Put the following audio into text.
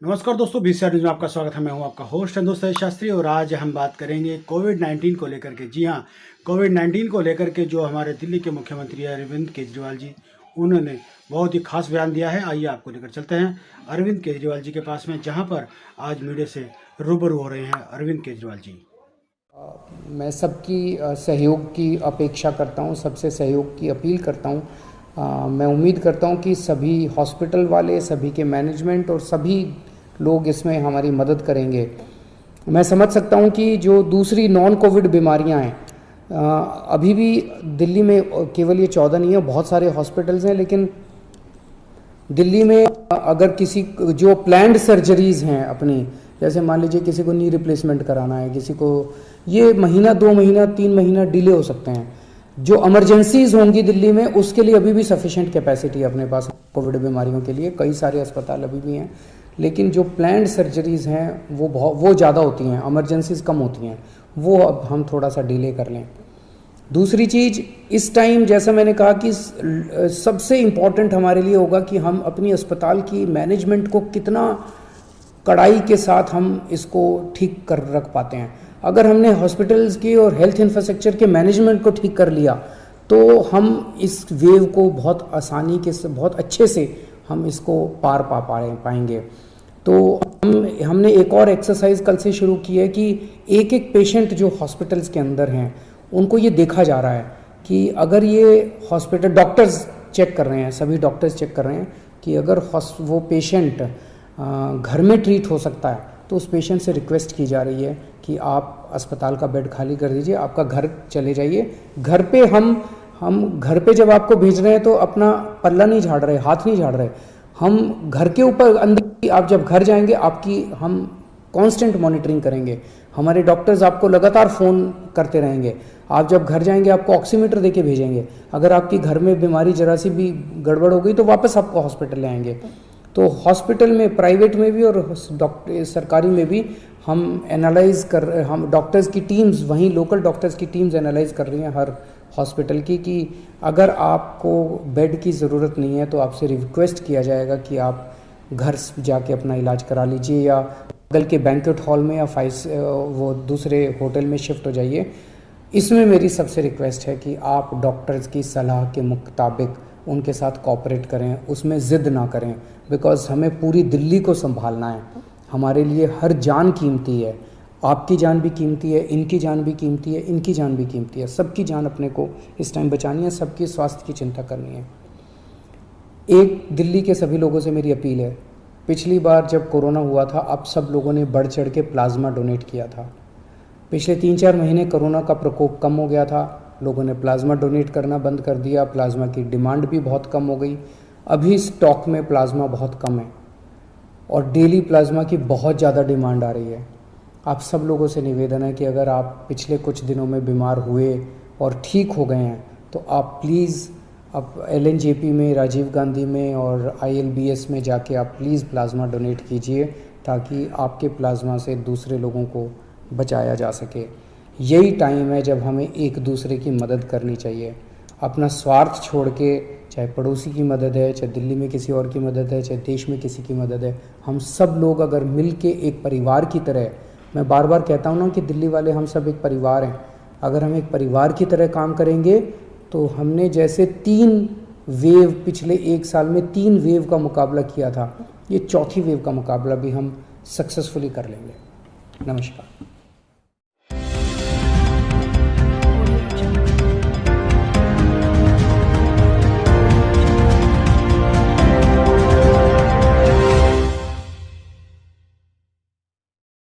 नमस्कार दोस्तों, BCR news में आपका स्वागत है। मैं हूं आपका होस्ट संतोष शास्त्री और आज हम बात करेंगे कोविड-19 को लेकर के। जी हां, कोविड-19 को लेकर के जो हमारे दिल्ली के मुख्यमंत्री अरविंद केजरीवाल जी, उन्होंने बहुत ही खास बयान दिया है। आइए आपको लेकर चलते हैं अरविंद केजरीवाल जी के पास में, जहां पर आज मीडिया से रूबरू हो रहे हैं अरविंद केजरीवाल जी। मैं सबकी सहयोग की अपेक्षा करता हूं, सबसे सहयोग की अपील करता हूं। मैं उम्मीद करता हूं कि सभी हॉस्पिटल वाले, सभी के मैनेजमेंट और सभी लोग इसमें हमारी मदद करेंगे। मैं समझ सकता हूं कि जो दूसरी नॉन कोविड बीमारियां हैं, अभी भी दिल्ली में केवल ये 14 नहीं है, बहुत सारे हॉस्पिटल्स हैं, लेकिन दिल्ली में अगर किसी जो प्लान्ड सर्जरीज हैं अपनी, जैसे मान लीजिए किसी को नी रिप्लेसमेंट कराना है, किसी को ये महीना 2 महीना 3 महीना डिले हो सकते हैं। जो इमरजेंसीज होंगी दिल्ली में, उसके लिए अभी भी सफिशिएंट कैपेसिटी है अपने पास कोविड बीमारियों के लिए। कई सारे अस्पताल अभी भी हैं, लेकिन जो प्लान्ड सर्जरीज हैं वो ज़्यादा होती हैं, इमरजेंसीज कम होती हैं। वो अब हम थोड़ा सा डिले कर लें। दूसरी चीज़, इस टाइम जैसा मैंने कहा कि सबसे इम्पॉर्टेंट हमारे लिए होगा कि हम अपनी अस्पताल की मैनेजमेंट को कितना कड़ाई के साथ हम इसको ठीक कर रख पाते हैं। अगर हमने हॉस्पिटल्स की और हेल्थ इंफ्रास्ट्रक्चर के मैनेजमेंट को ठीक कर लिया तो हम इस वेव को बहुत आसानी के से, बहुत अच्छे से हम इसको पार पाएंगे। तो हमने एक और एक्सरसाइज कल से शुरू की है कि एक एक पेशेंट जो हॉस्पिटल्स के अंदर हैं, उनको ये देखा जा रहा है कि अगर ये हॉस्पिटल, डॉक्टर्स चेक कर रहे हैं, सभी डॉक्टर्स चेक कर रहे हैं कि अगर वो पेशेंट घर में ट्रीट हो सकता है तो उस पेशेंट से रिक्वेस्ट की जा रही है कि आप अस्पताल का बेड खाली कर दीजिए, आपका घर चले जाइए। घर पे हम घर पे जब आपको भेज रहे हैं तो अपना पल्ला नहीं झाड़ रहे, हाथ नहीं झाड़ रहे। हम घर के ऊपर अंदर, आप जब घर जाएंगे आपकी हम कांस्टेंट मॉनिटरिंग करेंगे। हमारे डॉक्टर्स आपको लगातार फ़ोन करते रहेंगे। आप जब घर जाएंगे आपको ऑक्सीमीटर देके भेजेंगे। अगर आपकी घर में बीमारी जरा सी भी गड़बड़ हो गई तो वापस आपको हॉस्पिटल ले आएंगे। तो हॉस्पिटल में, प्राइवेट में भी और सरकारी में भी हम डॉक्टर्स की टीम्स, वहीं लोकल डॉक्टर्स की टीम्स एनालाइज कर रही हैं हर हॉस्पिटल की, कि अगर आपको बेड की ज़रूरत नहीं है तो आपसे रिक्वेस्ट किया जाएगा कि आप घर जाके अपना इलाज करा लीजिए, या बगल के बैंक्वेट हॉल में या वो दूसरे होटल में शिफ्ट हो जाइए। इसमें मेरी सबसे रिक्वेस्ट है कि आप डॉक्टर्स की सलाह के मुताबिक उनके साथ कोऑपरेट करें, उसमें ज़िद ना करें, बिकॉज़ हमें पूरी दिल्ली को संभालना है। हमारे लिए हर जान कीमती है, आपकी जान भी कीमती है, इनकी जान भी कीमती है, इनकी जान भी कीमती है। सबकी जान अपने को इस टाइम बचानी है, सबके स्वास्थ्य की चिंता करनी है। एक दिल्ली के सभी लोगों से मेरी अपील है, पिछली बार जब कोरोना हुआ था, आप सब लोगों ने बढ़ चढ़ के प्लाज्मा डोनेट किया था। पिछले 3-4 महीने कोरोना का प्रकोप कम हो गया था, लोगों ने प्लाज्मा डोनेट करना बंद कर दिया, प्लाज्मा की डिमांड भी बहुत कम हो गई। अभी स्टॉक में प्लाज्मा बहुत कम है और डेली प्लाज्मा की बहुत ज़्यादा डिमांड आ रही है। आप सब लोगों से निवेदन है कि अगर आप पिछले कुछ दिनों में बीमार हुए और ठीक हो गए हैं तो आप प्लीज़ अब LNJP में, राजीव गांधी में और ILBS में जाके आप प्लीज़ प्लाज्मा डोनेट कीजिए, ताकि आपके प्लाज्मा से दूसरे लोगों को बचाया जा सके। यही टाइम है जब हमें एक दूसरे की मदद करनी चाहिए। अपना स्वार्थ छोड़ के, चाहे पड़ोसी की मदद है, चाहे दिल्ली में किसी और की मदद है, चाहे देश में किसी की मदद है, हम सब लोग अगर मिल के एक परिवार की तरह, मैं बार बार कहता हूँ ना कि दिल्ली वाले हम सब एक परिवार हैं, अगर हम एक परिवार की तरह काम करेंगे तो हमने जैसे 3 वेव, पिछले 1 साल में 3 वेव का मुकाबला किया था, ये चौथी वेव का मुकाबला भी हम सक्सेसफुली कर लेंगे। नमस्कार।